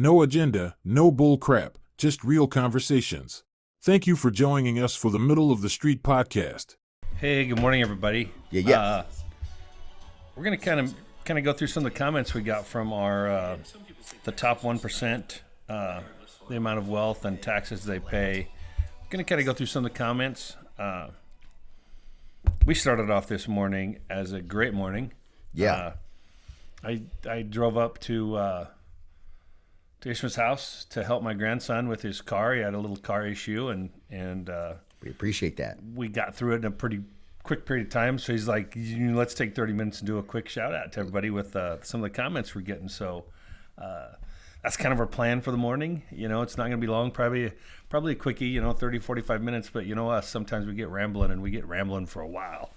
No agenda, no bull crap, just real conversations. Thank you for joining us for the Middle of the Street podcast. Hey, good morning, everybody. Yeah. We're gonna kind of go through some of the comments we got from our the top 1%, the amount of wealth and taxes they pay. We're gonna kind of go through some of the comments. We started off this morning as a great morning. Yeah. I drove up to Ishmael's house to help my grandson with his car. He had a little car issue, and We appreciate that. we got through it in a pretty quick period of time. So he's like, let's take 30 minutes and do a quick shout out to everybody with some of the comments we're getting. So that's kind of our plan for the morning. It's not going to be long, probably a quickie, 30, 45 minutes. But us, sometimes we get rambling, and we get rambling for a while.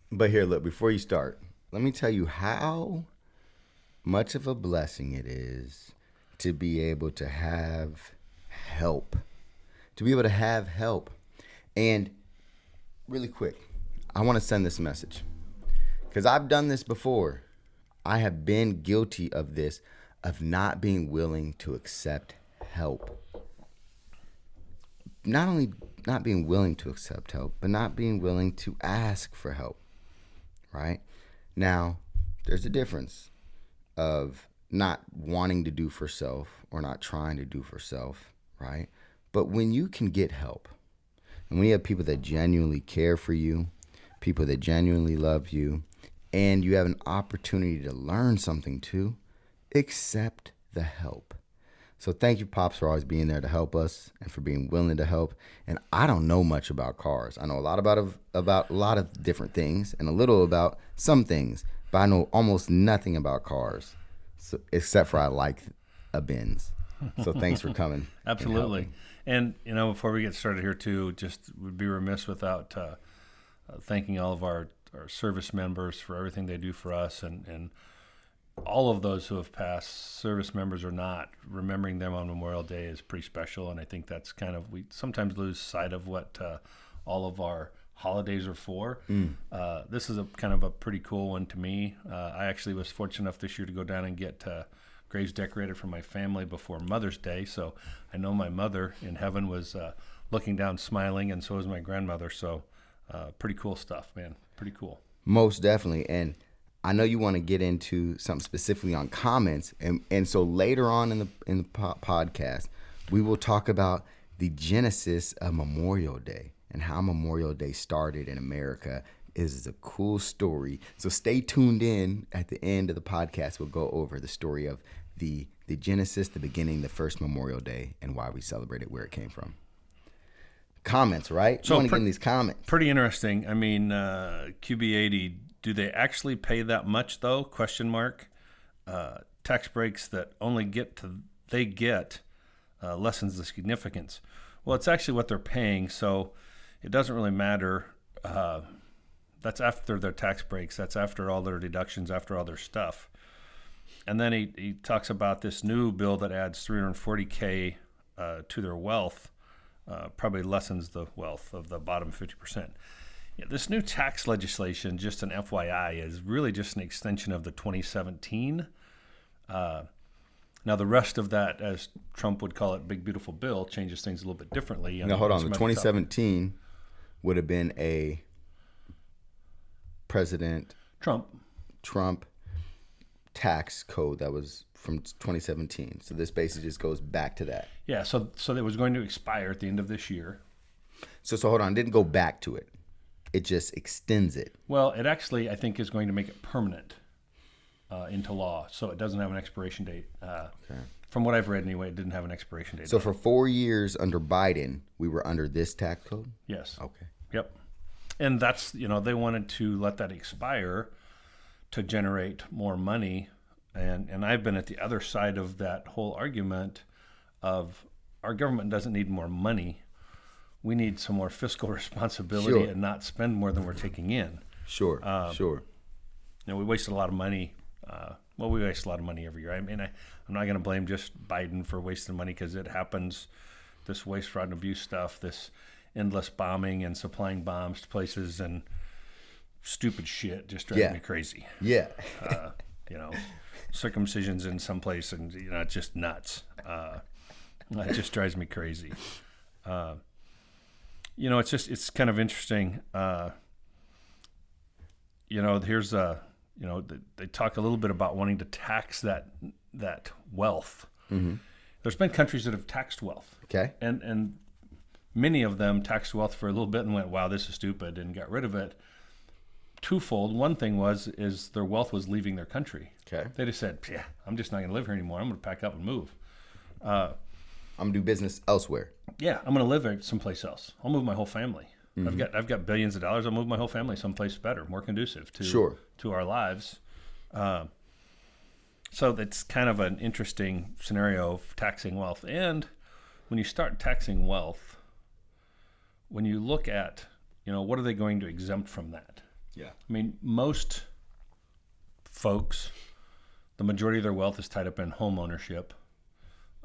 But here, look, before you start, let me tell you how much of a blessing it is to be able to have help. And really quick, I want to send this message because I've done this before. I have been guilty of this, of not being willing to accept help. Not only not being willing to accept help, but not being willing to ask for help, right? Now, there's a difference of not wanting to do for self or not trying to do for self, right? But when you can get help, and when you have people that genuinely care for you, people that genuinely love you, and you have an opportunity to learn something too, accept the help. So thank you, Pops, for always being there to help us and for being willing to help. And I don't know much about cars. I know a lot about a lot of different things and a little about some things, but I know almost nothing about cars, so, except for I like a Benz. So thanks for coming. Absolutely. And before we get started here too, just would be remiss without thanking all of our service members for everything they do for us, and all of those who have passed, service members or not, remembering them on Memorial Day is pretty special. And I think that's we sometimes lose sight of what all of our holidays are for. This is a kind of a pretty cool one to me. I actually was fortunate enough this year to go down and get graves decorated for my family before Mother's Day. So I know my mother in heaven was looking down smiling, and so was my grandmother. So pretty cool stuff, man. Pretty cool. Most definitely. And I know you want to get into something specifically on comments. And so later on in the podcast, we will talk about the genesis of Memorial Day and how Memorial Day started in America. Is a cool story. So stay tuned in. At the end of the podcast, we'll go over the story of the genesis, the beginning, the first Memorial Day, and why we celebrate it, where it came from. Comments, right? So you want to get in these comments. Pretty interesting. I mean, QB80, do they actually pay that much though? Question mark. Tax breaks that only they get lessens the significance. Well, it's actually what they're paying, so it doesn't really matter. That's after their tax breaks. That's after all their deductions, after all their stuff. And then he talks about this new bill that adds $340K to their wealth, probably lessens the wealth of the bottom 50%. Yeah, this new tax legislation, just an FYI, is really just an extension of the 2017. Now, the rest of that, as Trump would call it, big, beautiful bill, changes things a little bit differently. Now, hold on. The 2017 would have been a President Trump tax code that was from 2017. So this basically just goes back to that. Yeah, so it was going to expire at the end of this year. So hold on, it didn't go back to it. It just extends it. Well, it actually, I think, is going to make it permanent into law. So it doesn't have an expiration date. Okay. From what I've read anyway, it didn't have an expiration date. So for 4 years under Biden, we were under this tax code? Yes. Okay. Yep. And that's, they wanted to let that expire to generate more money. And I've been at the other side of that whole argument of our government doesn't need more money. We need some more fiscal responsibility and not spend more than we're taking in. Sure. We wasted a lot of money. We waste a lot of money every year. I mean, I'm not going to blame just Biden for wasting money because it happens, this waste, fraud, and abuse stuff, this endless bombing and supplying bombs to places and stupid shit just drives me crazy. Yeah. circumcisions in some place, and it's just nuts. It just drives me crazy. It's kind of interesting. Here's they talk a little bit about wanting to tax that wealth. Mm-hmm. There's been countries that have taxed wealth. Okay. And many of them taxed wealth for a little bit and went, wow, this is stupid, and got rid of it. Twofold. One thing is their wealth was leaving their country. Okay. They just said, yeah, I'm just not going to live here anymore. I'm going to pack up and move. I'm going to do business elsewhere. Yeah, I'm going to live someplace else. I'll move my whole family. Mm-hmm. I've got billions of dollars. I'll move my whole family someplace better, more conducive to our lives. So that's kind of an interesting scenario of taxing wealth. And when you start taxing wealth, when you look at, what are they going to exempt from that? Yeah. I mean, most folks, the majority of their wealth is tied up in home ownership.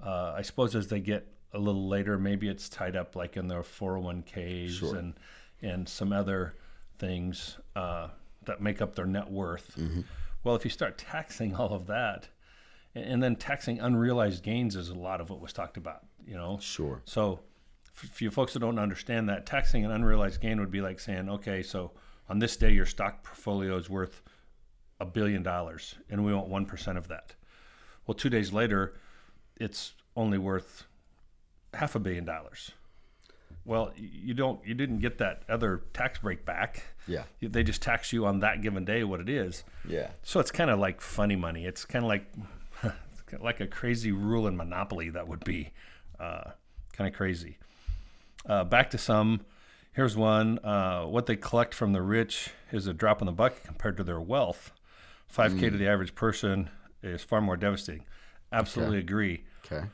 I suppose as they get a little later, maybe it's tied up like in their 401ks and some other things that make up their net worth. Mm-hmm. Well, if you start taxing all of that, and then taxing unrealized gains is a lot of what was talked about, Sure. So for you folks that don't understand that, taxing an unrealized gain would be like saying, okay, so on this day, your stock portfolio is worth $1 billion, and we want 1% of that. Well, 2 days later, it's only worth $500 million. Well, you didn't get that other tax break back. Yeah. They just tax you on that given day what it is. Yeah. So it's kind of like funny money. It's kind of like a crazy rule in Monopoly that would be kind of crazy. Back to some. Here's one. What they collect from the rich is a drop in the bucket compared to their wealth. $5K to the average person is far more devastating. Absolutely agree. Okay.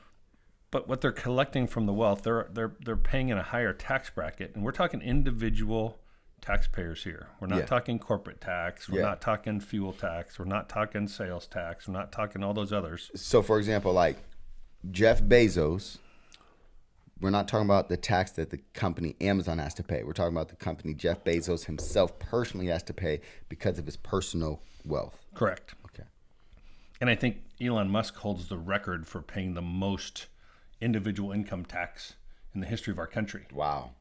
But what they're collecting from the wealth, they're paying in a higher tax bracket, and we're talking individual taxpayers here. We're not talking corporate tax. We're not talking fuel tax. We're not talking sales tax. We're not talking all those others. So, for example, like Jeff Bezos, we're not talking about the tax that the company Amazon has to pay. We're talking about the company Jeff Bezos himself personally has to pay because of his personal wealth. Correct. Okay. And I think Elon Musk holds the record for paying the most individual income tax in the history of our country. Wow.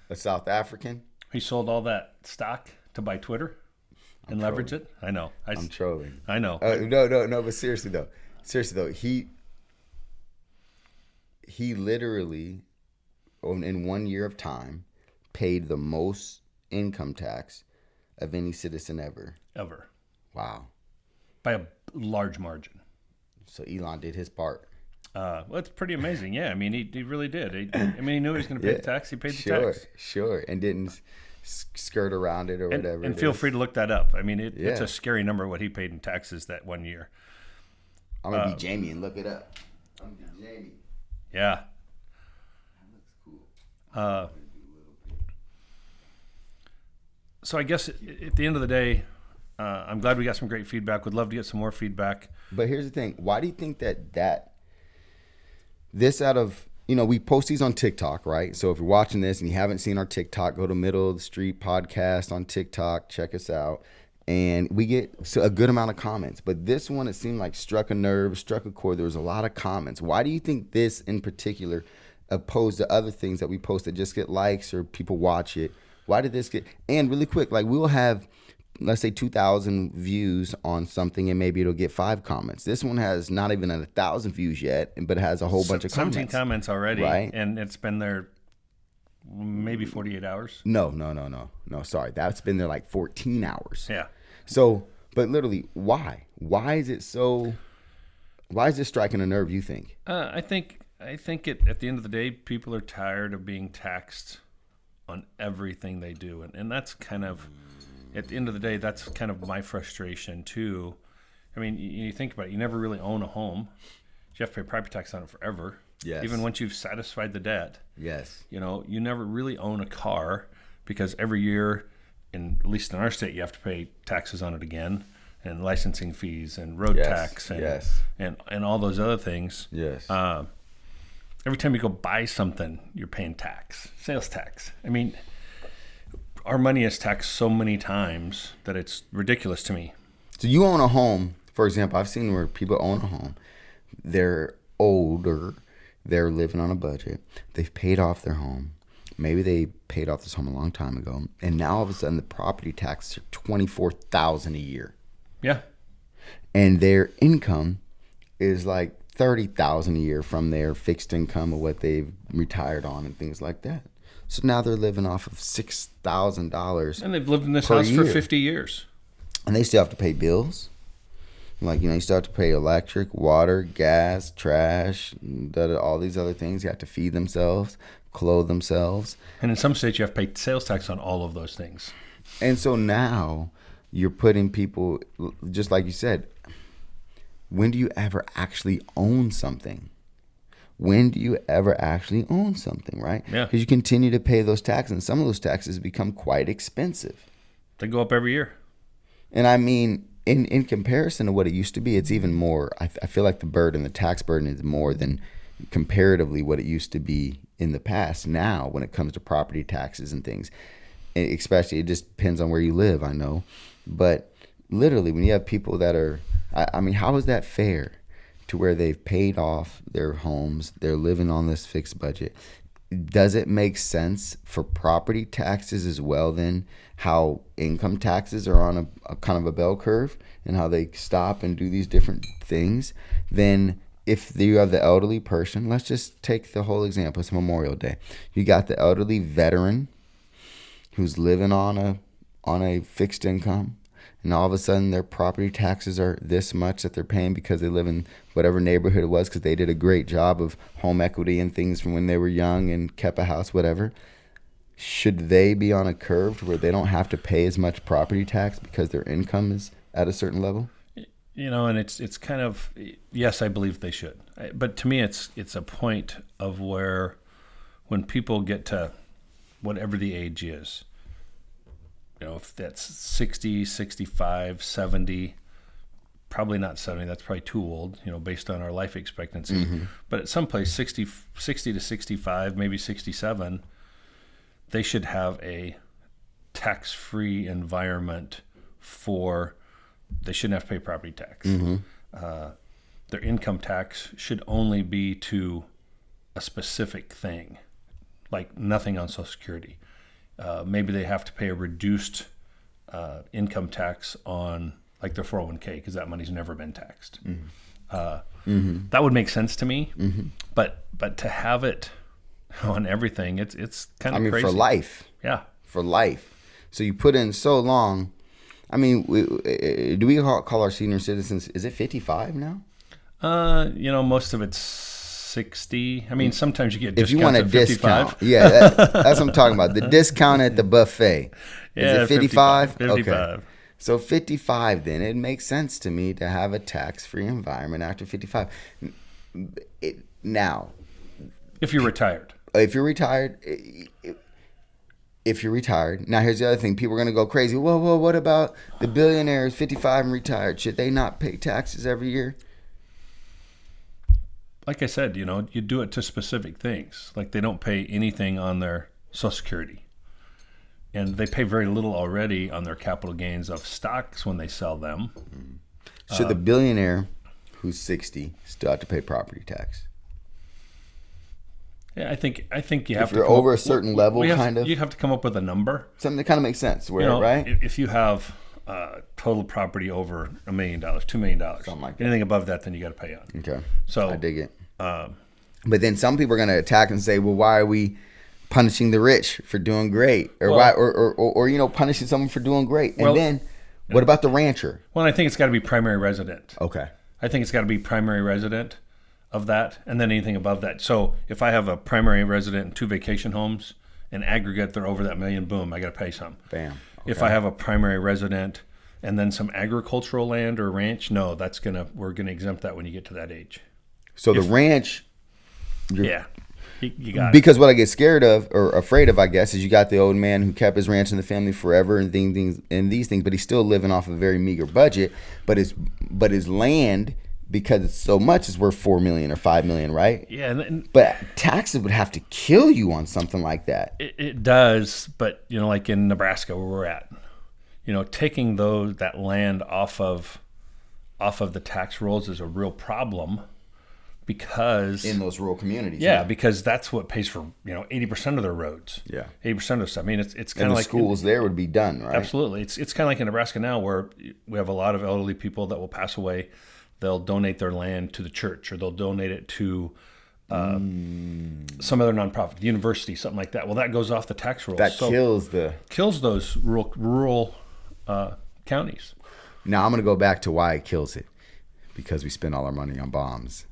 A South African? He sold all that stock to buy Twitter and leverage it. I know. I'm trolling. I know. No, but seriously though, he literally, in 1 year of time, paid the most income tax of any citizen ever. Ever. Wow. By a large margin. So Elon did his part. Well, it's pretty amazing. Yeah, I mean, he really did. He knew he was going to pay the tax. He paid the tax. Sure, and didn't skirt around it or whatever. And feel free to look that up. I mean, it's a scary number what he paid in taxes that 1 year. I'm going to be Jamie and look it up. I'm going to be Jamie. Yeah. That looks cool. So I guess at the end of the day, I'm glad we got some great feedback. Would love to get some more feedback. But here's the thing. Why do you think that this out of, we post these on TikTok, right? So if you're watching this and you haven't seen our TikTok, go to Middle of the Street Podcast on TikTok. Check us out. And we get a good amount of comments. But this one, it seemed like struck a nerve, struck a chord. There was a lot of comments. Why do you think this in particular, opposed to other things that we post that just get likes or people watch it? Why did this get... And really quick, like we'll have, let's say 2,000 views on something and maybe it'll get 5 comments. This one has not even 1,000 views yet, but has a whole bunch of comments. 17 comments already, right? And it's been there maybe 48 hours. No. Sorry, that's been there like 14 hours. Yeah. So, but literally, why? Why is it so? Why is this striking a nerve? You think? I think at the end of the day, people are tired of being taxed on everything they do, and that's kind of, at the end of the day, that's kind of my frustration too. I mean, you think about it, you never really own a home. You have to pay property tax on it forever. Yes. Even once you've satisfied the debt. Yes. You never really own a car because every year, at least in our state, you have to pay taxes on it again, and licensing fees and road tax and all those other things. Yes. Every time you go buy something, you're paying tax, sales tax. I mean, our money is taxed so many times that it's ridiculous to me. So you own a home For example, I've seen where people own a home. They're older. They're living on a budget. They've paid off their home. Maybe they paid off this home a long time ago. And now all of a sudden the property taxes are $24,000 a year. Yeah. And their income is like $30,000 a year from their fixed income of what they've retired on and things like that. So now they're living off of $6,000. And they've lived in this house for 50 years. And they still have to pay bills. Like, you still have to pay electric, water, gas, trash, all these other things. You have to feed themselves, clothe themselves. And in some states, you have to pay sales tax on all of those things. And so now you're putting people, just like you said, when do you ever actually own something? When do you ever actually own something, right? Yeah. Because you continue to pay those taxes, and some of those taxes become quite expensive. They go up every year. And I mean, in comparison to what it used to be, it's even more. I feel like the tax burden is more than comparatively what it used to be in the past. Now, when it comes to property taxes and things, especially, it just depends on where you live, I know. But literally, when you have people that are, I mean, how is that fair to where they've paid off their homes, they're living on this fixed budget? Does it make sense for property taxes as well then, how income taxes are on a kind of a bell curve and how they stop and do these different things? Then if you have the elderly person, let's just take the whole example. It's Memorial Day. You got the elderly veteran who's living on a fixed income, and all of a sudden their property taxes are this much that they're paying because they live in whatever neighborhood it was because they did a great job of home equity and things from when they were young and kept a house, whatever. Should they be on a curve where they don't have to pay as much property tax because their income is at a certain level? And it's kind of, yes, I believe they should. But to me, it's a point of where when people get to whatever the age is, if that's 60, 65, 70, probably not 70, that's probably too old, based on our life expectancy. Mm-hmm. But at some place, 60 to 65, maybe 67, they should have a tax-free environment they shouldn't have to pay property tax. Mm-hmm. Their income tax should only be to a specific thing, like nothing on Social Security. Maybe they have to pay a reduced income tax on like their 401k because that money's never been taxed. Mm-hmm. That would make sense to me. Mm-hmm. But to have it on everything, it's kind of crazy. For life. Yeah. For life. So you put in so long. I mean, do we call our senior citizens, is it 55 now? Most of it's 60. I mean, sometimes you get discounts if you want a at 55. Discount. Yeah, that's what I'm talking about. The discount at the buffet. Is it 55? 55. Okay. So 55 then. It makes sense to me to have a tax-free environment after 55. Now. If you're retired. If you're retired. Now, here's the other thing. People are going to go crazy. Well, what about the billionaires 55 and retired? Should they not pay taxes every year? Like I said, you do it to specific things. Like they don't pay anything on their Social Security. And they pay very little already on their capital gains of stocks when they sell them. Should the billionaire who's 60 still have to pay property tax? Yeah, I think you have if you're over a certain level, you you have to come up with a number. Something that kind of makes sense, right? If you have total property over $1 million, $2 million, something like that. Anything above that, then you got to pay on. Okay, so I dig it. But then some people are going to attack and say, "Well, why are we punishing the rich for doing great, or punishing someone for doing great?" And then, what about the rancher? Well, I think it's got to be primary resident. Okay, I think it's got to be primary resident of that, and then anything above that. So if I have a primary resident and 2 vacation homes, in aggregate they're over that $1 million, boom, I got to pay some. Bam. Okay. If I have a primary resident and then some agricultural land or ranch, no, we're gonna exempt that when you get to that age. So the ranch, you got it. Because what I get scared of or afraid of, I guess, is you got the old man who kept his ranch in the family forever and these things, but he's still living off a very meager budget. But his land, because it's so much, is worth $4 million or $5 million, right? Yeah, but taxes would have to kill you on something like that. It does, but like in Nebraska where we're at, taking that land off of off of the tax rolls is a real problem because in those rural communities. Yeah, because that's what pays for 80% of their roads. Yeah, 80% of stuff. I mean, it's kind of of like schools there would be done, right? Absolutely. It's kind of like in Nebraska now, where we have a lot of elderly people that will pass away. They'll donate their land to the church, or they'll donate it to some other nonprofit, the university, something like that. Well, that goes off the tax rolls. That kills those rural counties. Now I'm going to go back to why it kills it, because we spend all our money on bombs.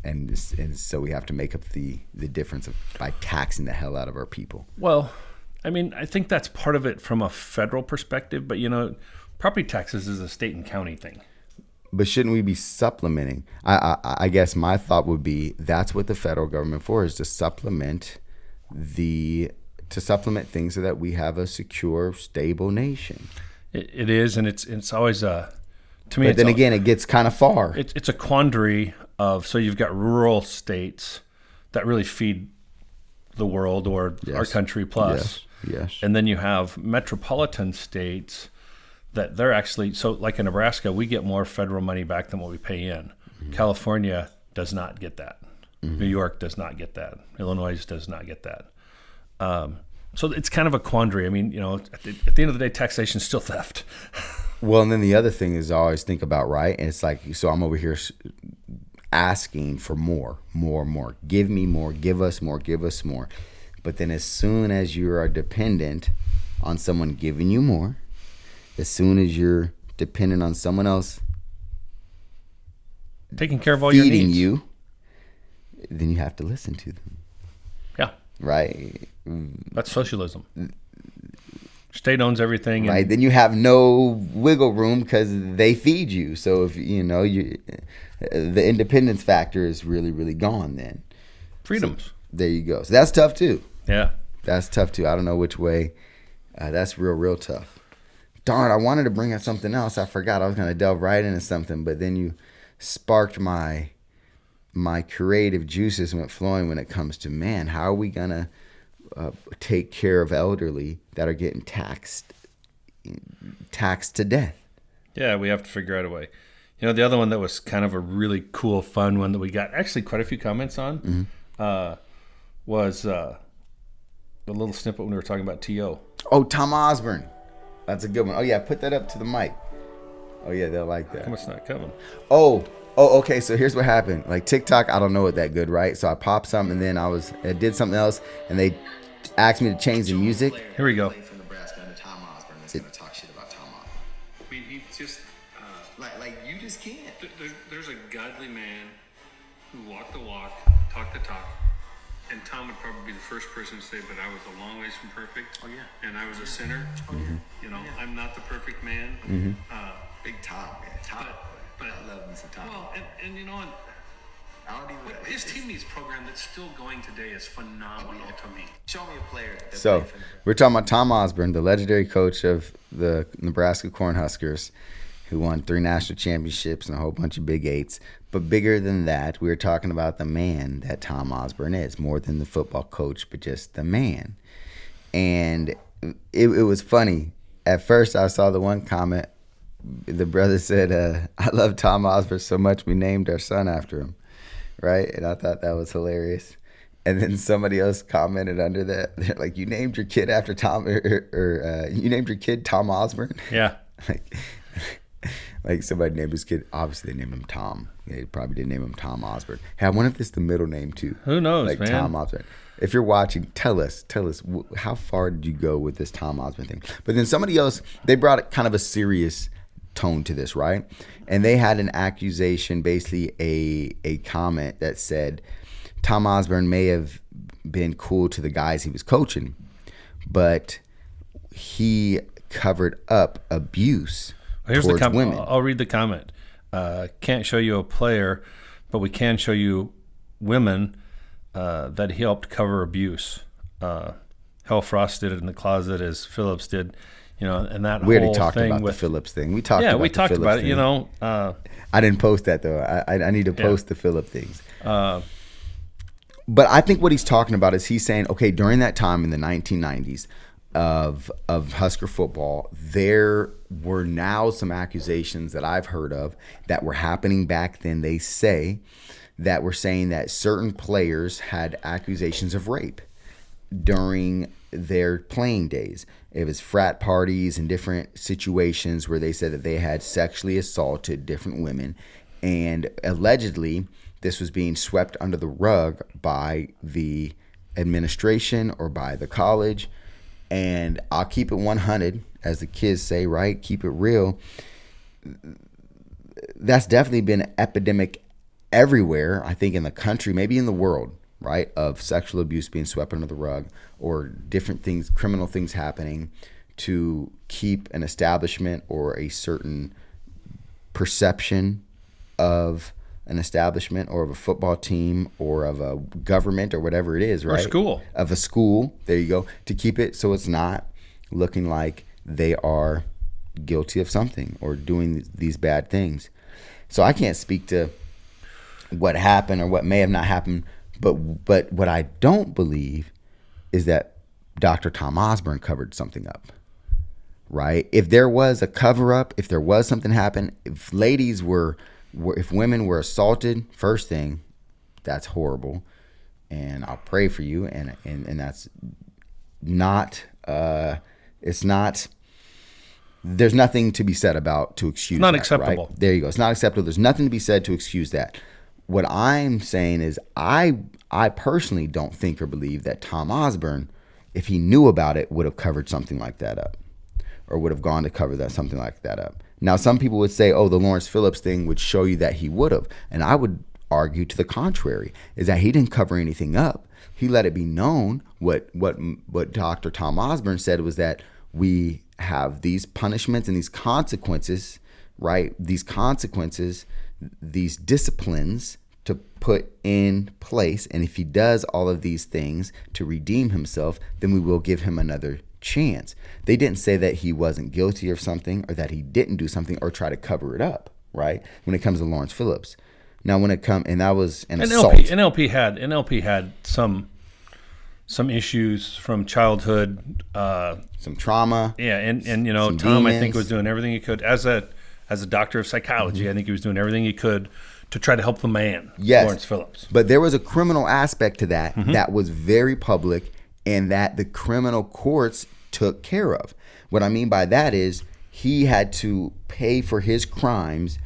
And so we have to make up the difference by taxing the hell out of our people. Well, I mean, I think that's part of it from a federal perspective, but property taxes is a state and county thing. But shouldn't we be supplementing? I guess my thought would be that's what the federal government for is, to supplement things so that we have a secure, stable nation. It is, and it's always to me. But then again, it gets kind of far. It's a quandary of, so you've got rural states that really feed the world or our country plus. Yes. And then you have metropolitan states that they're actually, so like in Nebraska, we get more federal money back than what we pay in. Mm-hmm. California does not get that. Mm-hmm. New York does not get that. Illinois does not get that. So it's kind of a quandary. I mean, at the end of the day, taxation is still theft. Well, and then the other thing is I always think about, right? And it's like, so I'm over here asking for more. Give me more, give us more. But then as soon as you are dependent on someone giving you more, as soon as you're dependent on someone else taking care of all your needs, feeding you, then you have to listen to them. Yeah. Right? That's socialism. State owns everything. Right. Then you have no wiggle room because they feed you. So if the independence factor is really, really gone then. Freedoms. So there you go. So that's tough too. Yeah. That's tough too. I don't know which way. That's real tough. Darn, I wanted to bring up something else. I forgot. I was going to delve right into something, but then you sparked my creative juices went flowing when it comes to, man, how are we going to take care of elderly that are getting taxed to death? Yeah, we have to figure out a way. The other one that was kind of a really cool, fun one that we got actually quite a few comments on was the little snippet when we were talking about T.O. Oh, Tom Osborne. That's a good one. Oh, yeah, put that up to the mic. Oh, yeah, they'll like that. How come it's not coming? Oh, okay, so here's what happened. Like TikTok, I don't know it that good, right? So I popped something, and then I did something else, and they asked me to change the music. Here we go. From Nebraska under Tom Osborne that's going to talk shit about Tom Osborne. I mean, he just... Like you just can't. There's a godly man who walked the walk, talked the talk, and Tom would probably be the first person to say, but I was a long ways from perfect. Oh, yeah. And I was a sinner. Oh, yeah. I'm not the perfect man. Mm-hmm. Big Tom, man. Tom. But I love me some Tom. Well, and I don't even... his team needs program that's still going today is phenomenal to me. Show me a player. So we're talking about Tom Osborne, the legendary coach of the Nebraska Cornhuskers, who won 3 national championships and a whole bunch of Big Eights. But bigger than that, we were talking about the man that Tom Osborne is, more than the football coach, but just the man. And it was funny. At first, I saw the one comment. The brother said, I love Tom Osborne so much we named our son after him. Right? And I thought that was hilarious. And then somebody else commented under that. They're like, you named your kid after Tom, or you named your kid Tom Osborne? Yeah. Like somebody named his kid. Obviously, they named him Tom. They probably didn't name him Tom Osborne. Hey, I wonder if this is the middle name too. Who knows, like man? Tom Osborne. If you're watching, tell us how far did you go with this Tom Osborne thing? But then somebody else, they brought kind of a serious tone to this, right? And they had an accusation, basically a comment that said Tom Osborne may have been cool to the guys he was coaching, but he covered up abuse towards women. I'll read the comment. Can't show you a player, but we can show you women that he helped cover abuse. Hell Frost did it in the closet as Phillips did, and that we whole already talked thing about with the Phillips thing. We talked about it. Thing. I didn't post that though. I need to post the Phillips things. But I think what he's talking about is he's saying, okay, during that time in the 1990s, of Husker football, there were now some accusations that I've heard of that were happening back then. They say that were saying that certain players had accusations of rape during their playing days. It was frat parties and different situations where they said that they had sexually assaulted different women, and allegedly this was being swept under the rug by the administration or by the college. And I'll keep it 100, as the kids say, right? Keep it real. That's definitely been an epidemic everywhere, I think, in the country, maybe in the world, right? Of sexual abuse being swept under the rug, or different things, criminal things happening to keep an establishment or a certain perception of an establishment or of a football team or of a government or whatever it is, right? Or school. Of a school, there you go, to keep it so it's not looking like they are guilty of something or doing these bad things. So I can't speak to what happened or what may have not happened, but what I don't believe is that Dr. Tom Osborne covered something up, right? If there was a cover up, if there was something happen, if if women were assaulted, first thing, that's horrible, and I'll pray for you. And that's not. It's not. There's nothing to be said about to excuse. Not that, acceptable. Right? There you go. It's not acceptable. There's nothing to be said to excuse that. What I'm saying is, I personally don't think or believe that Tom Osborne, if he knew about it, would have covered something like that up, or would have gone to cover something like that up. Now, some people would say, oh, the Lawrence Phillips thing would show you that he would have. And I would argue to the contrary, is that he didn't cover anything up. He let it be known. What Dr. Tom Osborne said was that we have these punishments and these consequences, right? These consequences, these disciplines to put in place. And if he does all of these things to redeem himself, then we will give him another chance. They didn't say that he wasn't guilty of something or that he didn't do something or try to cover it up, right? When it comes to Lawrence Phillips. Now, when it comes, and that was an assault. NLP had some issues from childhood, some trauma. Yeah, and some Tom, demons. I think, was doing everything he could as a doctor of psychology. I think he was doing everything he could to try to help the man, Yes. Lawrence Phillips. But there was a criminal aspect to that that was very public, and that the criminal courts took care of. What I mean by that is he had to pay for his crimes.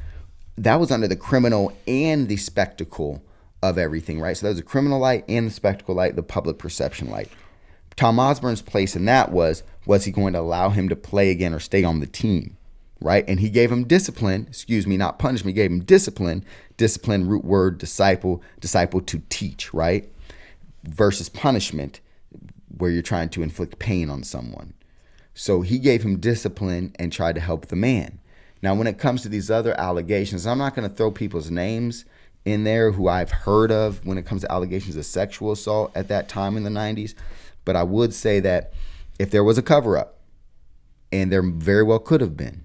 That was under the criminal and the spectacle of everything, right? So there was a criminal light and the spectacle light, the public perception light. Tom Osborne's place in that was he going to allow him to play again or stay on the team, right? And he gave him discipline, not punishment, he gave him discipline, root word, disciple to teach, right? Versus punishment, where you're trying to inflict pain on someone. So he gave him discipline and tried to help the man. Now, when it comes to these other allegations, I'm not going to throw people's names in there who I've heard of when it comes to allegations of sexual assault at that time in the 90s. But I would say that if there was a cover-up, and there very well could have been,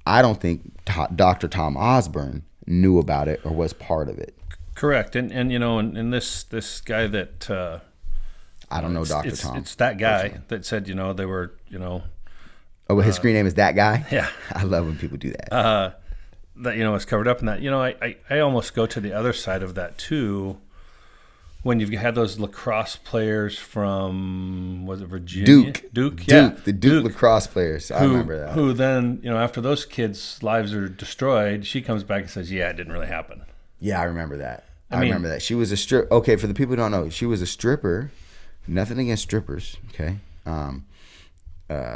I don't think Dr. Tom Osborne knew about it or was part of it. Correct. And this guy that... I don't know Dr. Tom. It's that guy personally. that said, they were, Oh, his screen name is that guy? Yeah. I love when people do that. that, was covered up in that. I almost go to the other side of that too. When you've had those lacrosse players from, was it Virginia? Duke. Yeah. The Duke lacrosse players. I remember that. Who then, after those kids' lives are destroyed, she comes back and says, yeah, it didn't really happen. Yeah, I remember that. I remember that. She was a strip. Okay, for the people who don't know, she was a stripper. Nothing against strippers, okay?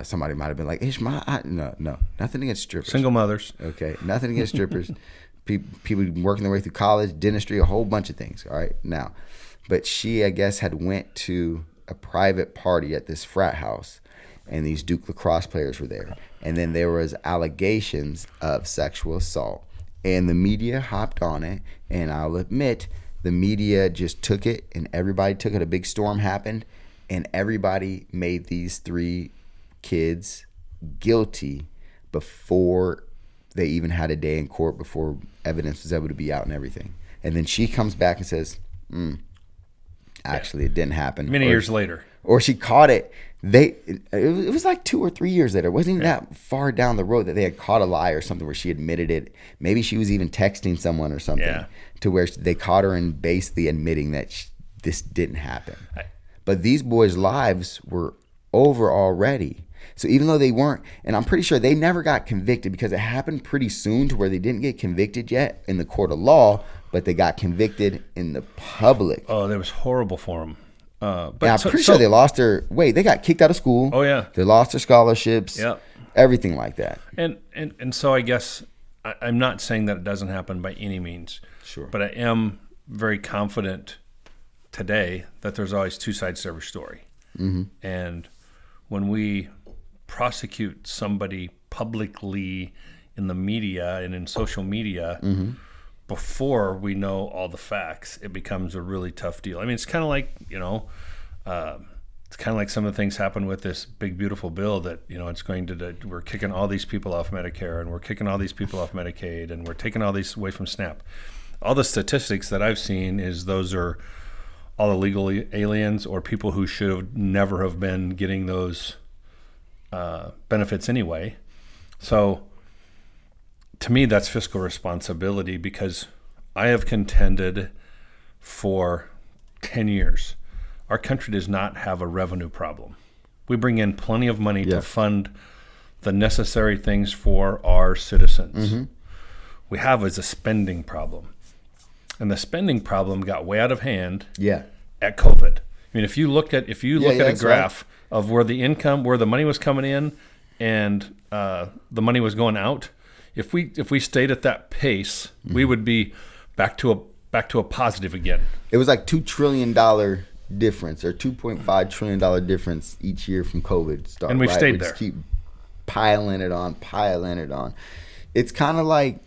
Somebody might have been like, Ishma, no, nothing against strippers. Single mothers. Okay, nothing against strippers. People working their way through college, dentistry, a whole bunch of things, all right? Now, but she, I guess, had went to a private party at this frat house, and these Duke lacrosse players were there. And then there was allegations of sexual assault. And the media hopped on it, and I'll admit, the media just took it, and everybody took it. A big storm happened, and everybody made these three kids guilty before they even had a day in court, before evidence was able to be out and everything. And then she comes back and says, actually, it didn't happen. Many years later. or she caught it. It was like 2 or 3 years later. It wasn't even that far down the road that they had caught a lie or something where she admitted it. Maybe she was even texting someone or something to where they caught her and basically admitting that this didn't happen. But these boys' lives were over already. So even though they weren't, and I'm pretty sure they never got convicted because it happened pretty soon to where they didn't get convicted yet in the court of law, but they got convicted in the public. Oh, that was horrible for them. But and I'm pretty sure they lost they got kicked out of school. Oh, yeah. They lost their scholarships. Yep. Everything like that. And so I guess I'm not saying that it doesn't happen by any means. Sure. But I am very confident today that there's always two sides to every story. Mm-hmm. And when we prosecute somebody publicly in the media and in social media, before we know all the facts, it becomes a really tough deal. I mean, it's kind of like, it's kind of like some of the things happen with this big, beautiful bill that, it's going to, we're kicking all these people off Medicare and we're kicking all these people off Medicaid and we're taking all these away from SNAP. All the statistics that I've seen is those are all illegal aliens or people who should have never have been getting those benefits anyway. So to me, that's fiscal responsibility because I have contended for 10 years. Our country does not have a revenue problem. We bring in plenty of money to fund the necessary things for our citizens. We have is a spending problem. And the spending problem got way out of hand at COVID. I mean, if you look at a graph of where the money was coming in and the money was going out, if we stayed at that pace, we would be back to a positive again. It was like $2 trillion difference or $2.5 trillion difference each year from COVID started. And we've stayed we there. Just keep piling it on. It's kind of like,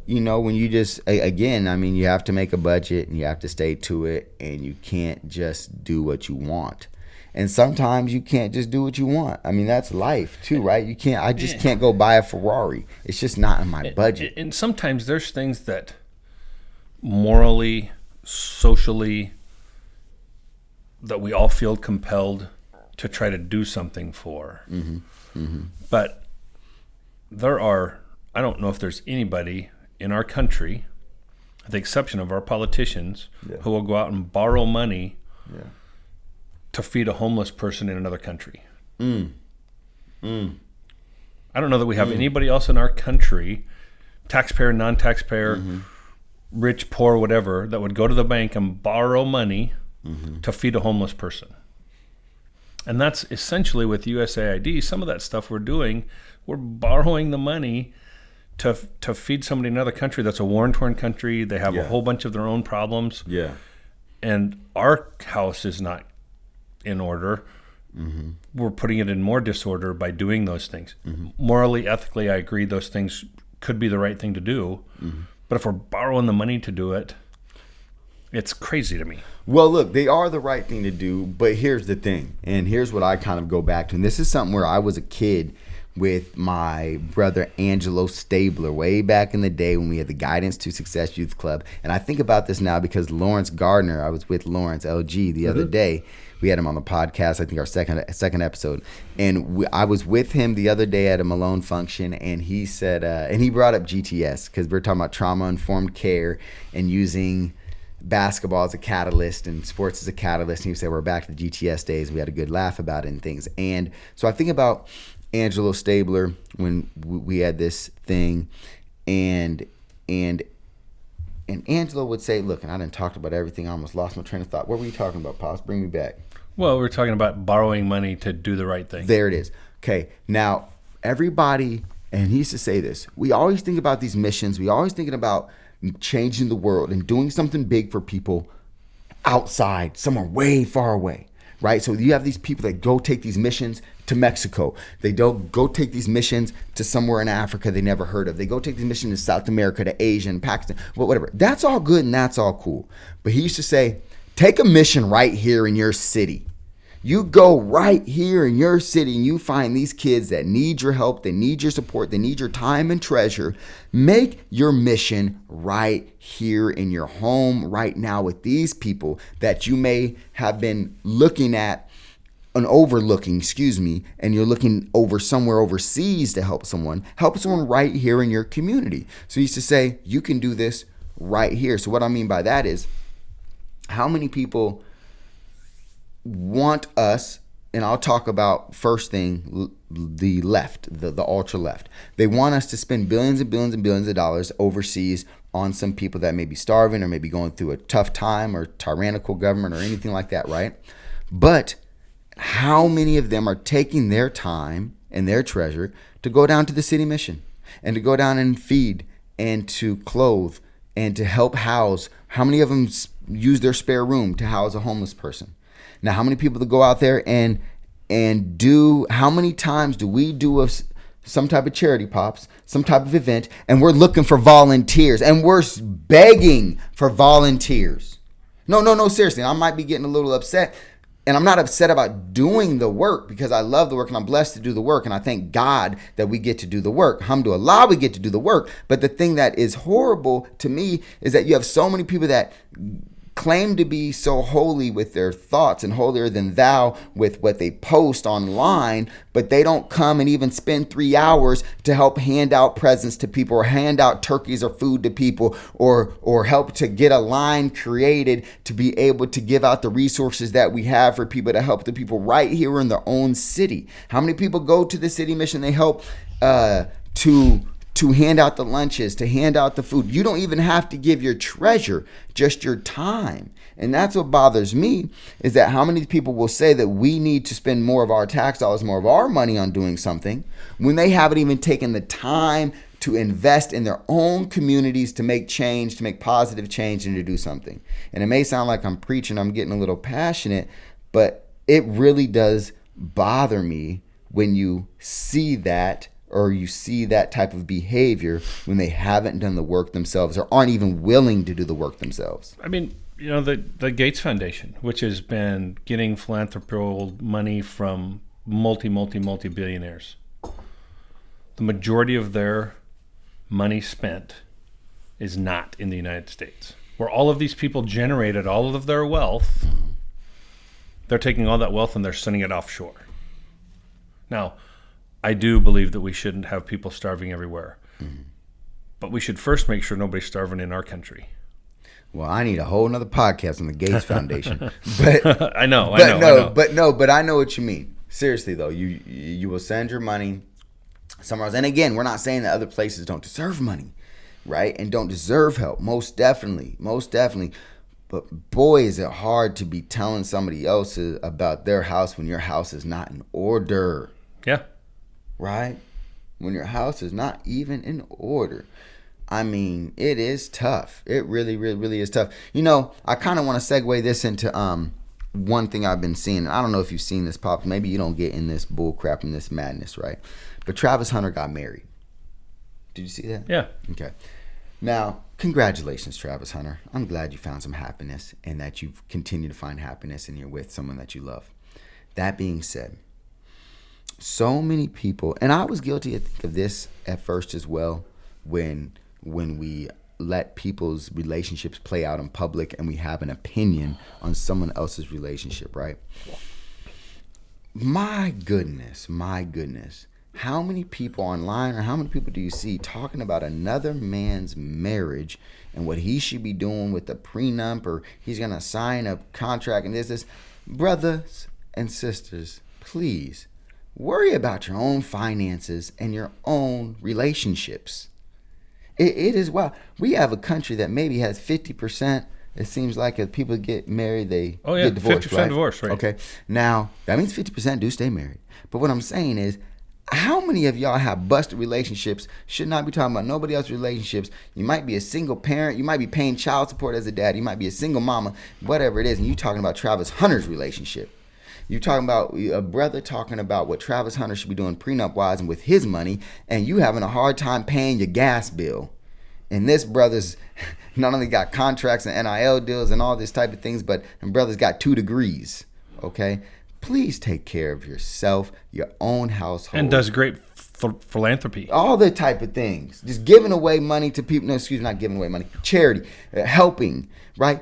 when you just, again, I mean, you have to make a budget and you have to stay to it and you can't just do what you want. And sometimes you can't just do what you want. I mean, that's life too, right? I just can't go buy a Ferrari. It's just not in my budget. And sometimes there's things that morally, socially, that we all feel compelled to try to do something for. But I don't know if there's anybody in our country, with the exception of our politicians, who will go out and borrow money to feed a homeless person in another country. I don't know that we have anybody else in our country, taxpayer, non-taxpayer, rich, poor, whatever, that would go to the bank and borrow money to feed a homeless person. And that's essentially with USAID. Some of that stuff we're doing, we're borrowing the money to feed somebody in another country that's a war-torn country. They have a whole bunch of their own problems. And our house is not in order. We're putting it in more disorder by doing those things. Morally, ethically, I agree those things could be the right thing to do. But if we're borrowing the money to do it, it's crazy to me. Well, look, they are the right thing to do, but here's the thing, and here's what I kind of go back to. And this is something where I was a kid with my brother Angelo Stabler way back in the day when we had the Guidance to Success Youth Club. And I think about this now because Lawrence Gardner, I was with Lawrence LG the other day. We had him on the podcast, I think our second episode. And I was with him the other day at a Malone function, and he said, and he brought up GTS because we're talking about trauma-informed care and using basketball as a catalyst and sports as a catalyst. And he said, we're back to the GTS days. We had a good laugh about it and things. And so I think about Angelo Stabler when we had this thing, and Angelo would say, look, and I done talked about everything. I almost lost my train of thought. What were you talking about, Pops? Bring me back. Well, we're talking about borrowing money to do the right thing. There it is. Okay, now everybody, and he used to say this, we always think about these missions. We always thinking about changing the world and doing something big for people outside, somewhere way far away, right? So you have these people that go take these missions to Mexico. They don't go take these missions to somewhere in Africa they never heard of. They go take these missions to South America, to Asia, and Pakistan, whatever. That's all good and that's all cool. But he used to say, take a mission right here in your city. You go right here in your city and you find these kids that need your help, they need your support, they need your time and treasure. Make your mission right here in your home right now with these people that you may have been looking at and you're looking over somewhere overseas to help someone right here in your community. So he used to say, you can do this right here. So what I mean by that is, how many people want us, and I'll talk about first thing, the left, the ultra left. They want us to spend billions and billions and billions of dollars overseas on some people that may be starving or maybe going through a tough time or tyrannical government or anything like that, right? But how many of them are taking their time and their treasure to go down to the city mission and to go down and feed and to clothe and to help house? How many of them use their spare room to house a homeless person? Now, how many people to go out there and do, how many times do we do some type of charity pops, some type of event, and we're looking for volunteers and we're begging for volunteers? No, seriously, I might be getting a little upset. And I'm not upset about doing the work, because I love the work and I'm blessed to do the work. And I thank God that we get to do the work. Alhamdulillah, we get to do the work. But the thing that is horrible to me is that you have so many people that claim to be so holy with their thoughts and holier than thou with what they post online, but they don't come and even spend 3 hours to help hand out presents to people or hand out turkeys or food to people or help to get a line created to be able to give out the resources that we have for people to help the people right here in their own city. How many people go to the city mission? They help to hand out the lunches, to hand out the food. You don't even have to give your treasure, just your time. And that's what bothers me, is that how many people will say that we need to spend more of our tax dollars, more of our money on doing something, when they haven't even taken the time to invest in their own communities to make change, to make positive change, and to do something. And it may sound like I'm preaching, I'm getting a little passionate, but it really does bother me when you see that, or you see that type of behavior when they haven't done the work themselves or aren't even willing to do the work themselves. I mean, you know, the Gates Foundation, which has been getting philanthropical money from multi-billionaires. The majority of their money spent is not in the United States. Where all of these people generated all of their wealth, they're taking all that wealth and they're sending it offshore. Now, I do believe that we shouldn't have people starving everywhere. Mm-hmm. But we should first make sure nobody's starving in our country. Well, I need a whole nother podcast on the Gates Foundation. But I know. But I know what you mean. Seriously though, you will send your money somewhere else. And again, we're not saying that other places don't deserve money, right? And don't deserve help. Most definitely. But boy, is it hard to be telling somebody else about their house when your house is not in order. Yeah. Right? When your house is not even in order. I mean, it is tough. It really, really, really is tough. You know, I kind of want to segue this into one thing I've been seeing. I don't know if you've seen this pop. Maybe you don't get in this bull crap and this madness, right? But Travis Hunter got married. Did you see that? Yeah. Okay. Now, congratulations, Travis Hunter. I'm glad you found some happiness and that you've continued to find happiness and you're with someone that you love. That being said, so many people, and I was guilty, I think, of this at first as well, when we let people's relationships play out in public and we have an opinion on someone else's relationship, right? My goodness, how many people online, or how many people do you see talking about another man's marriage and what he should be doing with the prenup, or he's going to sign a contract and this. Brothers and sisters, please worry about your own finances and your own relationships. It is wild. We have a country that maybe has 50%. It seems like if people get married, they get divorced. 50% right? divorce, right? Okay. Now, that means 50% do stay married. But what I'm saying is, how many of y'all have busted relationships? Should not be talking about nobody else's relationships. You might be a single parent. You might be paying child support as a dad. You might be a single mama, whatever it is. And you talking about Travis Hunter's relationship. You're talking about a brother talking about what Travis Hunter should be doing prenup-wise and with his money, and you having a hard time paying your gas bill. And this brother's not only got contracts and NIL deals and all this type of things, but and brother's got 2 degrees, okay? Please take care of yourself, your own household. And does great philanthropy. All the type of things. Just giving away money to people. No, excuse me, not giving away money. Charity, helping, right?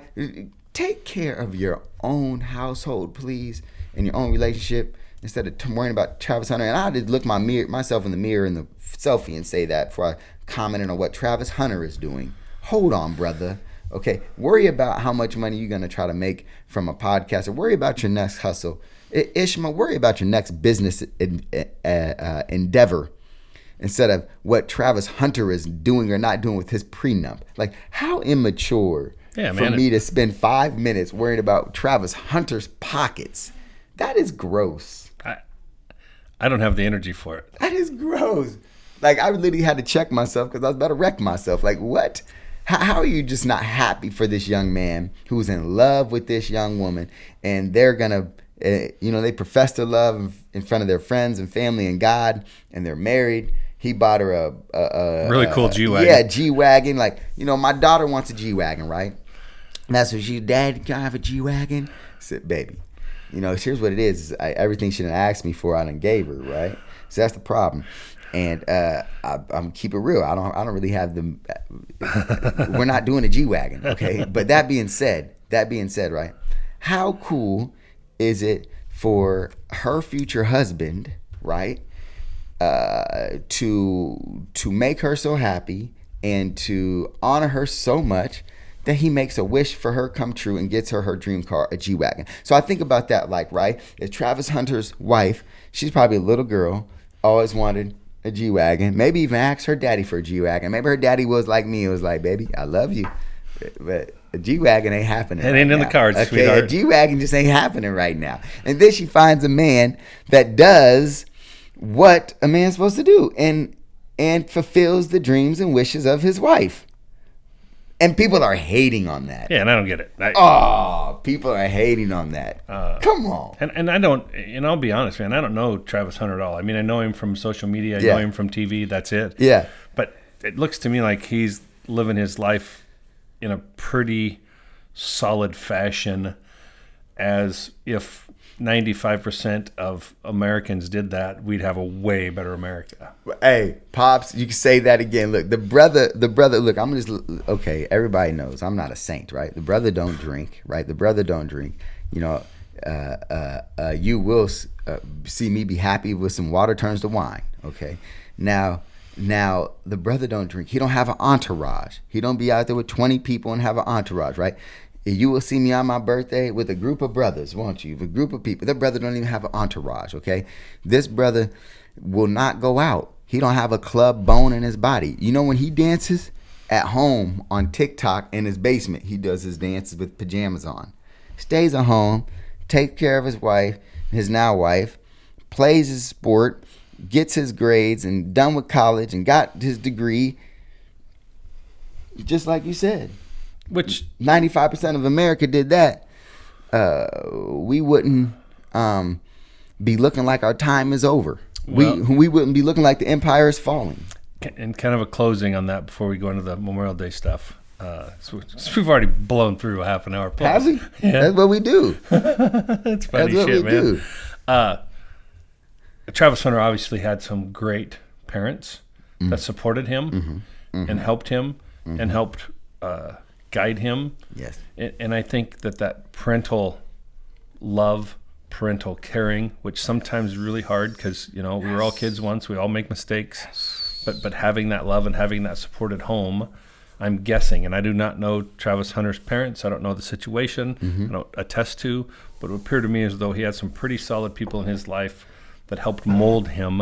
Take care of your own household, please. in your own relationship instead of worrying about Travis Hunter. And I just look myself in the mirror in the selfie and say that before I commented on what Travis Hunter is doing. Hold on, brother. Okay, worry about how much money you're going to try to make from a podcast, or worry about your next hustle. Ishmael, worry about your next business endeavor instead of what Travis Hunter is doing or not doing with his prenup. Like, how immature for me to spend 5 minutes worrying about Travis Hunter's pockets. That is gross. I don't have the energy for it. That is gross. Like, I literally had to check myself because I was about to wreck myself. Like, what? How are you just not happy for this young man who's in love with this young woman, and they're going to, they profess their love in front of their friends and family and God, and they're married. He bought her a really cool G-Wagon. Yeah, G-Wagon. Like, my daughter wants a G-Wagon, right? And that's what Dad, can I have a G-Wagon? I said, baby, here's what it is. Everything she done asked me for, I done gave her, right? So that's the problem. And I'm keep it real. I don't really have the. We're not doing a G-Wagon, okay? But that being said, right? How cool is it for her future husband, right? To make her so happy and to honor her so much that he makes a wish for her come true and gets her dream car, a G-Wagon. So I think about that, like, right? If Travis Hunter's wife, she's probably a little girl, always wanted a G-Wagon, maybe even asked her daddy for a G-Wagon. Maybe her daddy was like me. It was like, baby, I love you, but a G-Wagon ain't happening. It ain't in the cards, okay, sweetheart. A G-Wagon just ain't happening right now. And then she finds a man that does what a man's supposed to do and fulfills the dreams and wishes of his wife. And people are hating on that. Yeah, and I don't get it. People are hating on that. Come on. And I don't, I'll be honest, man, I don't know Travis Hunter at all. I mean, I know him from social media. I know him from TV. That's it. Yeah. But it looks to me like he's living his life in a pretty solid fashion, as if 95% of Americans did that, we'd have a way better America. Hey, Pops, you can say that again. Look, the brother, look, okay, everybody knows I'm not a saint, right? The brother don't drink, right? The brother don't drink. You will see me be happy with some water turns to wine, okay? Now, the brother don't drink. He don't have an entourage. He don't be out there with 20 people and have an entourage, right? You will see me on my birthday with a group of brothers, won't you? With a group of people. That brother don't even have an entourage, okay? This brother will not go out. He don't have a club bone in his body. When he dances at home on TikTok in his basement, he does his dances with pajamas on. Stays at home, takes care of his wife, his now wife, plays his sport, gets his grades and done with college and got his degree, just like you said. Which 95% of America did that. We wouldn't be looking like our time is over. Well, we wouldn't be looking like the empire is falling. And kind of a closing on that before we go into the Memorial Day stuff. So we've already blown through a half an hour plus. Have we? Yeah. That's what we do. That's funny shit, man. Travis Hunter obviously had some great parents that supported him and helped him and helped guide him. Yes. And I think that parental love, parental caring, which sometimes is really hard because, we were all kids once. We all make mistakes. But having that love and having that support at home, I'm guessing, and I do not know Travis Hunter's parents. I don't know the situation. I don't attest to, but it would appear to me as though he had some pretty solid people in his life that helped mold him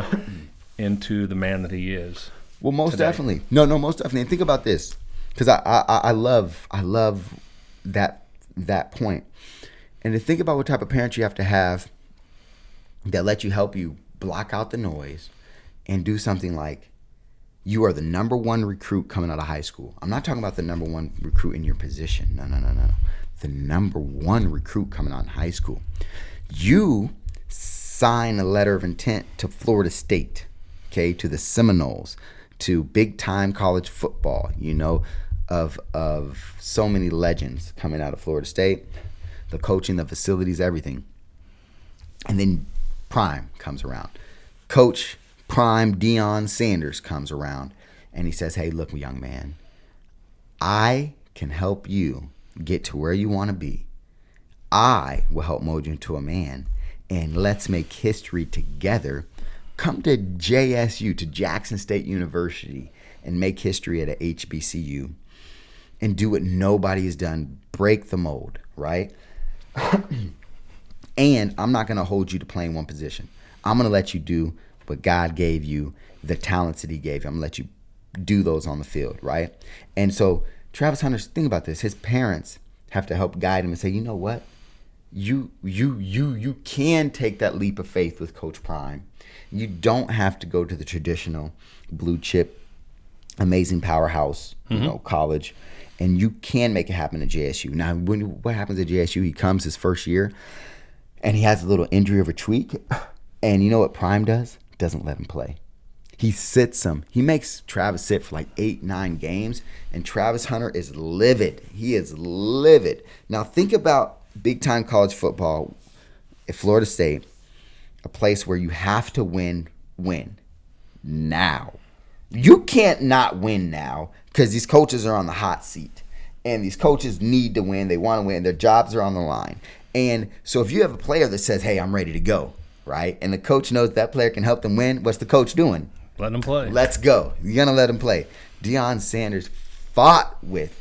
into the man that he is. Well, most today. definitely. No, most definitely. And think about this, because I love that point. And to think about what type of parents you have to have that let you help you block out the noise and do something like, you are the number one recruit coming out of high school. I'm not talking about the number one recruit in your position. No. The number one recruit coming out in high school. You sign a letter of intent to Florida State, okay, to the Seminoles, to big time college football, of so many legends coming out of Florida State, the coaching, the facilities, everything. And then Prime comes around. Coach Prime Deion Sanders comes around and he says, hey, look, young man, I can help you get to where you want to be. I will help mold you into a man. and let's make history together. Come to JSU, to Jackson State University, and make history at a HBCU and do what nobody has done. Break the mold, right? And I'm not going to hold you to playing one position. I'm going to let you do what God gave you, the talents that he gave you. I'm going to let you do those on the field, right? And so Travis Hunter, think about this. His parents have to help guide him and say, you know what? You can take that leap of faith with Coach Prime. You don't have to go to the traditional blue chip, amazing powerhouse, college, and you can make it happen at JSU. Now, what happens at JSU? He comes his first year, and he has a little injury of a tweak, and you know what Prime does? Doesn't let him play. He sits him. He makes Travis sit for like 8-9 games, and Travis Hunter is livid. He is livid. Now, think about big-time college football at Florida State, a place where you have to win now. You can't not win now because these coaches are on the hot seat. And these coaches need to win. They want to win. Their jobs are on the line. And so if you have a player that says, hey, I'm ready to go, right? And the coach knows that player can help them win, what's the coach doing? Let him play. Let's go. You're going to let him play. Deion Sanders fought with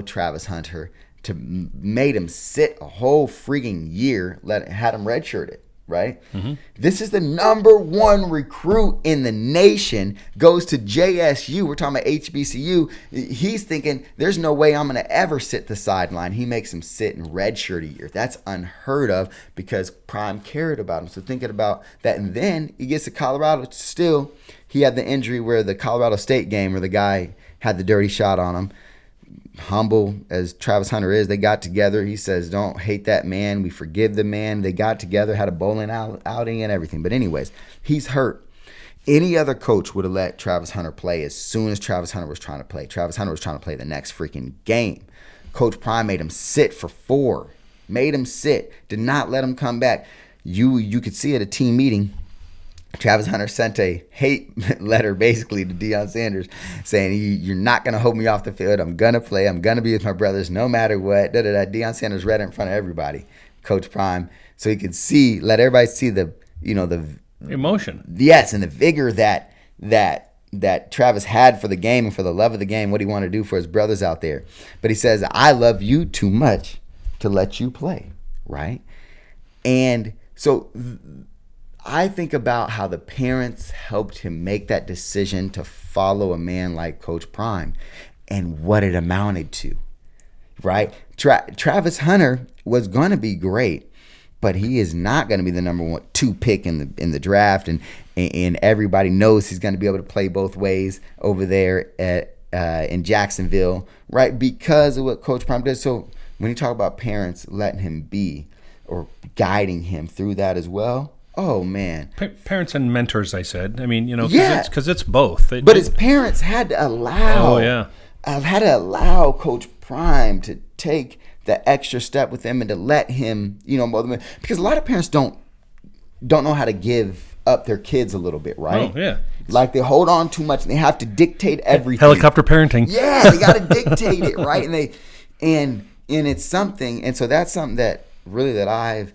Travis Hunter made him sit a whole freaking year, had him redshirted, right? Mm-hmm. This is the number one recruit in the nation, goes to JSU. We're talking about HBCU. He's thinking, there's no way I'm going to ever sit the sideline. He makes him sit in redshirt a year. That's unheard of because Prime cared about him. So thinking about that, and then he gets to Colorado. Still, he had the injury where the Colorado State game where the guy had the dirty shot on him. Humble as Travis Hunter is, they got together. He says, don't hate that man. We forgive the man. They got together, had a bowling outing and everything. But anyways, he's hurt. Any other coach would have let Travis Hunter play as soon as Travis Hunter was trying to play. Travis Hunter was trying to play the next freaking game. Coach Prime made him sit for 4. Made him sit. Did not let him come back. You could see at a team meeting, Travis Hunter sent a hate letter basically to Deion Sanders saying, you're not going to hold me off the field. I'm going to play. I'm going to be with my brothers no matter what. Deion Sanders read it in front of everybody, Coach Prime, so he could let everybody see the emotion. Yes, and the vigor that Travis had for the game and for the love of the game, what he wanted to do for his brothers out there. But he says, I love you too much to let you play, right? And so I think about how the parents helped him make that decision to follow a man like Coach Prime and what it amounted to, right? Travis Hunter was going to be great, but he is not going to be the number 2 pick in the draft, and everybody knows he's going to be able to play both ways over there in Jacksonville, right? Because of what Coach Prime did. So when you talk about parents letting him be or guiding him through that as well, oh, man. Parents and mentors, I said. I mean, because yeah. it's both. But his parents had to allow. Oh, yeah. Had to allow Coach Prime to take the extra step with him and to let him, because a lot of parents don't know how to give up their kids a little bit, right? Oh, yeah. Like they hold on too much and they have to dictate everything. Helicopter parenting. Yeah, they got to dictate it, right? And it's something, and so that's something that I've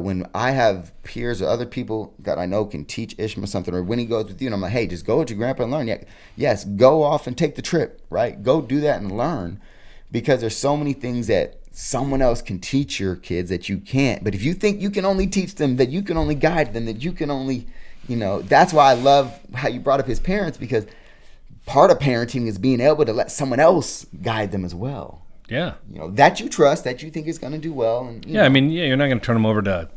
when I have peers or other people that I know can teach Ishmael something, or when he goes with you, and I'm like, hey, just go with your grandpa and learn. Yeah, yes, go off and take the trip, right? Go do that and learn, because there's so many things that someone else can teach your kids that you can't. But if you think you can only teach them, that you can only guide them, that you can only, that's why I love how you brought up his parents, because part of parenting is being able to let someone else guide them as well. Yeah. That you trust, that you think is going to do well. And, I mean, you're not going to turn them over to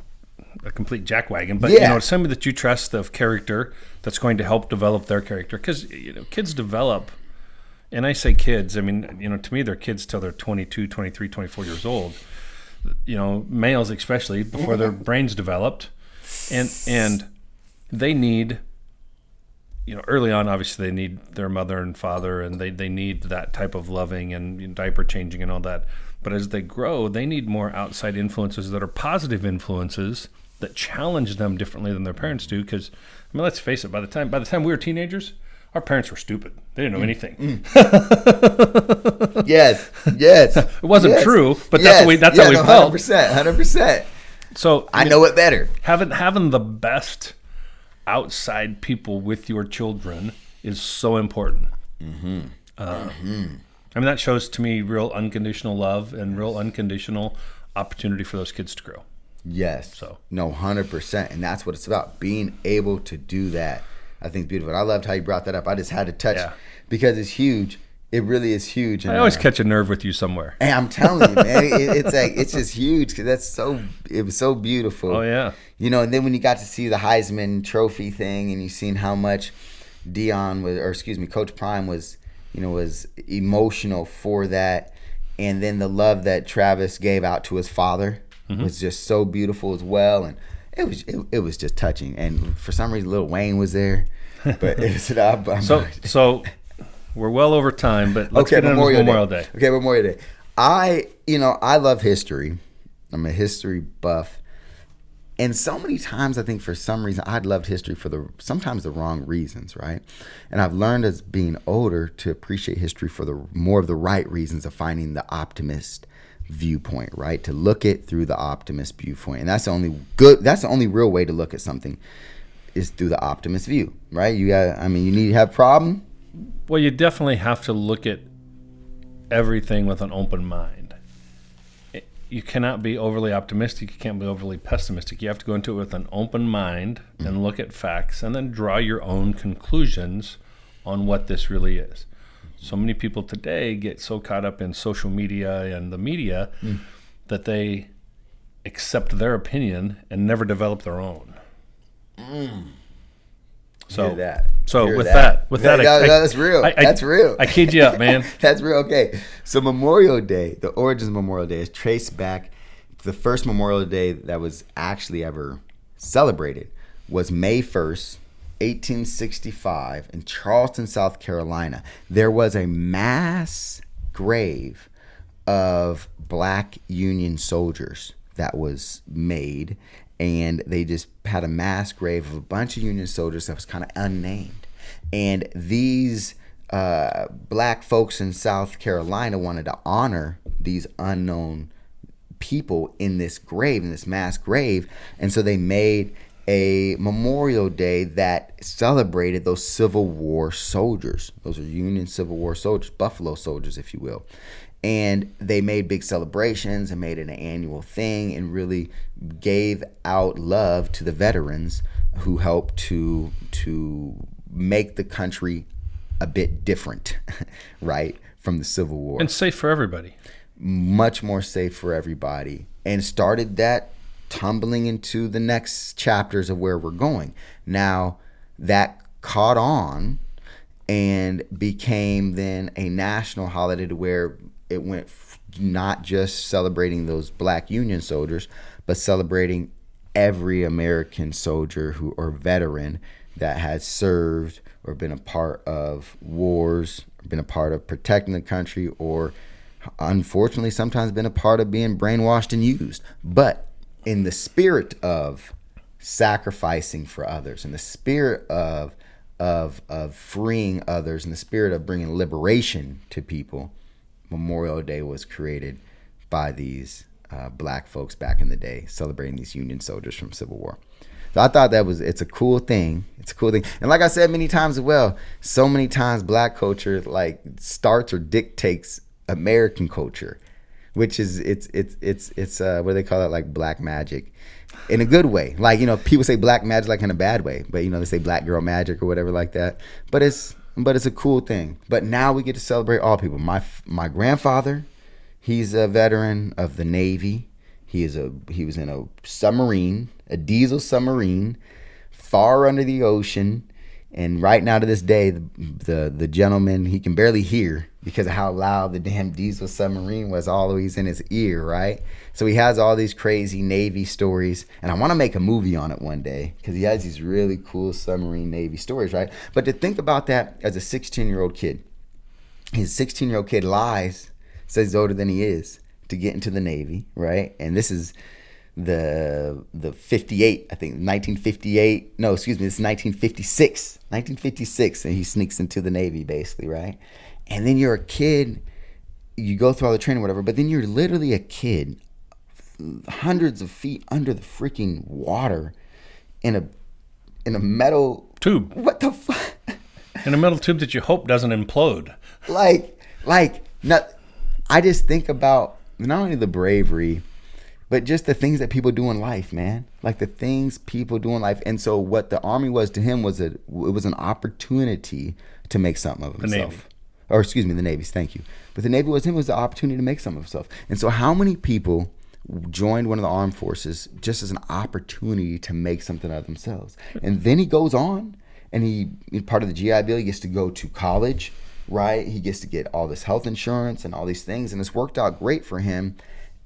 a complete jackwagon, but, somebody that you trust of character that's going to help develop their character. Because, kids develop, and I say kids, I mean, to me, they're kids till they're 22, 23, 24 years old. Males especially, before their brains developed. And they need, early on, obviously, they need their mother and father, and they need that type of loving and diaper changing and all that. But as they grow, they need more outside influences that are positive influences that challenge them differently than their parents do. Because, let's face it, by the time we were teenagers, our parents were stupid. They didn't know anything. Yes. It wasn't true, but that's how we felt. 100%. So I know it better. having the best outside people with your children is so important. I mean, that shows to me real unconditional love and real unconditional opportunity for those kids to grow. Yes. So. No, 100%. And that's what it's about. Being able to do that, I think, is beautiful. And I loved how you brought that up. I just had to touch because it's huge. It really is huge. And I always catch a nerve with you somewhere. And I'm telling you, man, it's like, it's just huge because it was so beautiful. Oh, yeah. You know, and then when you got to see the Heisman Trophy thing and you seen how much Coach Prime was emotional for that. And then the love that Travis gave out to his father was just so beautiful as well. And it was just touching. And for some reason, Lil Wayne was there. But it was So we're well over time, but let's get into Memorial Day. Okay, Memorial Day. I love history. I'm a history buff. And so many times, I think for some reason, I'd loved history for sometimes the wrong reasons, right? And I've learned as being older to appreciate history for the more of the right reasons of finding the optimist viewpoint, right? To look it through the optimist viewpoint. And that's the only real way to look at something is through the optimist view, right? You need to have a problem. Well, you definitely have to look at everything with an open mind. You cannot be overly optimistic. You can't be overly pessimistic. You have to go into it with an open mind and look at facts and then draw your own conclusions on what this really is. So many people today get so caught up in social media and the media that they accept their opinion and never develop their own. So Hear that. That's real. That's real. I kid you up, man. That's real. Okay. So Memorial Day, the origins of Memorial Day is traced back to the first Memorial Day that was actually ever celebrated was May 1st, 1865 in Charleston, South Carolina. There was a mass grave of black Union soldiers that was made. And they just had a mass grave of a bunch of Union soldiers that was kind of unnamed. And these black folks in South Carolina wanted to honor these unknown people in this grave, in this mass grave. And so they made a Memorial Day that celebrated those Civil War soldiers. Those are Union Civil War soldiers, Buffalo soldiers, if you will. And they made big celebrations and made it an annual thing and really gave out love to the veterans who helped to make the country a bit different, right, from the Civil War. And safe for everybody. Much more safe for everybody. And started that tumbling into the next chapters of where we're going. Now, that caught on and became then a national holiday to where it went not just celebrating those black Union soldiers, but celebrating every American soldier or veteran that has served or been a part of wars, been a part of protecting the country, or unfortunately sometimes been a part of being brainwashed and used. But in the spirit of sacrificing for others, in the spirit of freeing others, in the spirit of bringing liberation to people, Memorial Day was created by these black folks back in the day, celebrating these Union soldiers from Civil War. So I thought it's a cool thing. It's a cool thing. And like I said many times as well, so many times black culture like starts or dictates American culture, which is it's what do they call it, like black magic, in a good way. Like, people say black magic like in a bad way, but they say black girl magic or whatever like that. But it's a cool thing. But now we get to celebrate all people. My grandfather, he's a veteran of the Navy. He was in a submarine, a diesel submarine, far under the ocean. And right now to this day, the gentleman, he can barely hear because of how loud the damn diesel submarine was always in his ear, right? So he has all these crazy Navy stories. And I want to make a movie on it one day because he has these really cool submarine Navy stories, right? But to think about that as a 16-year-old kid, his 16-year-old kid lies, says he's older than he is, to get into the Navy, right? And this is the 58, I think, 1958. No, excuse me, it's 1956. 1956, and he sneaks into the Navy, basically, right? And then you're a kid, you go through all the training, whatever, but then you're literally a kid hundreds of feet under the freaking water in a metal Tube. What the fuck? In a metal tube that you hope doesn't implode. I just think about not only the bravery, but just the things that people do in life, man. Like the things people do in life. And so what the Army was to him was it was an opportunity to make something of himself. The Navy. Or excuse me, the Navy, thank you. But the Navy was the opportunity to make something of himself. And so how many people joined one of the armed forces just as an opportunity to make something of themselves? And then he goes on and he part of the GI Bill, he gets to go to college, right? He gets to get all this health insurance and all these things, and it's worked out great for him.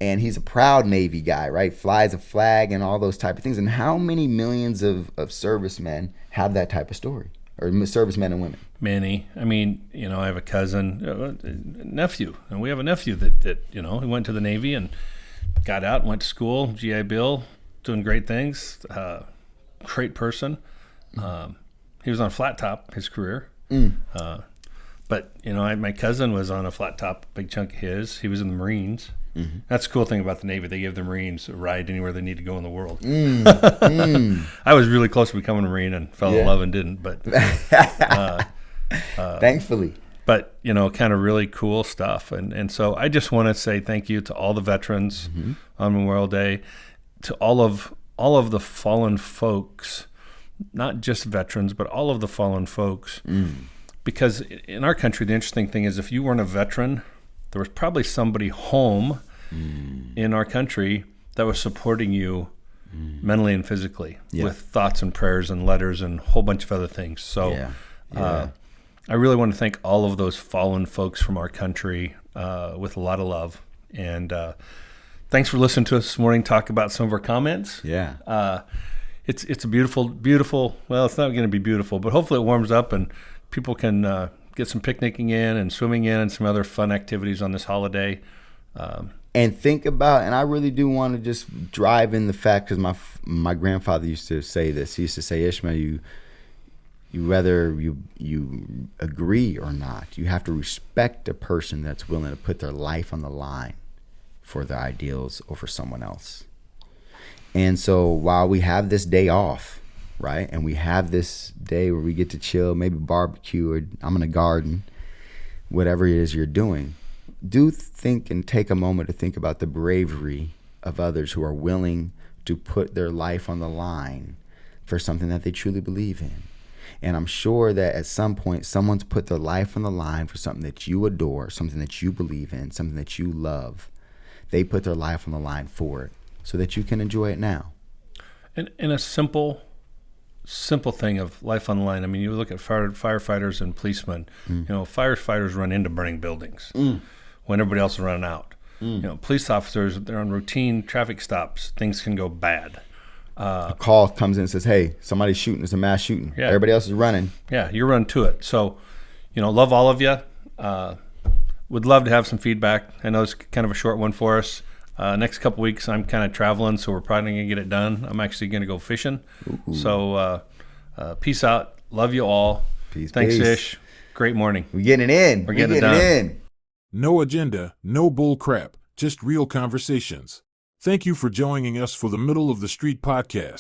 And he's a proud Navy guy, right? Flies a flag and all those type of things. And how many millions of servicemen have that type of story? Or servicemen and women? Many. I mean, I have a cousin, nephew, and we have a nephew that he went to the Navy and got out, went to school, GI Bill, doing great things, great person. He was on a flat top his career. But, my cousin was on a flat top, big chunk of his. He was in the Marines. Mm-hmm. That's the cool thing about the Navy. They give the Marines a ride anywhere they need to go in the world. I was really close to becoming a Marine and fell in love and didn't. But thankfully. But, kind of really cool stuff. And so I just want to say thank you to all the veterans on Memorial Day, to all of the fallen folks, not just veterans, but all of the fallen folks. Because in our country, the interesting thing is if you weren't a veteran, there was probably somebody home in our country that was supporting you mentally and physically with thoughts and prayers and letters and a whole bunch of other things. So I really want to thank all of those fallen folks from our country with a lot of love. And thanks for listening to us this morning talk about some of our comments. Yeah. It's a beautiful, well, it's not going to be beautiful, but hopefully it warms up and people can get some picnicking in and swimming in and some other fun activities on this holiday. And think about, and I really do want to just drive in the fact, because my grandfather used to say this. He used to say, Ishmael, whether you agree or not, you have to respect a person that's willing to put their life on the line for their ideals or for someone else. And so while we have this day off, right, and we have this day where we get to chill, maybe barbecue, or I'm in a garden, whatever it is you're doing, do think and take a moment to think about the bravery of others who are willing to put their life on the line for something that they truly believe in. And I'm sure that at some point, someone's put their life on the line for something that you adore, something that you believe in, something that you love. They put their life on the line for it so that you can enjoy it now. And in a simple thing of life on the line. I mean, you look at firefighters and policemen. Firefighters run into burning buildings when everybody else is running out. Police officers, they're on routine traffic stops. Things can go bad. A call comes in and says, hey, somebody's shooting. It's a mass shooting. Yeah. Everybody else is running. Yeah, you run to it. So, love all of you. Would love to have some feedback. I know it's kind of a short one for us. Next couple weeks, I'm kind of traveling, so we're probably going to get it done. I'm actually going to go fishing. Ooh. So peace out. Love you all. Peace. Thanks, peace. Ish. Great morning. We're getting it in. We're getting it done. No agenda, no bull crap, just real conversations. Thank you for joining us for the Middle of the Street podcast.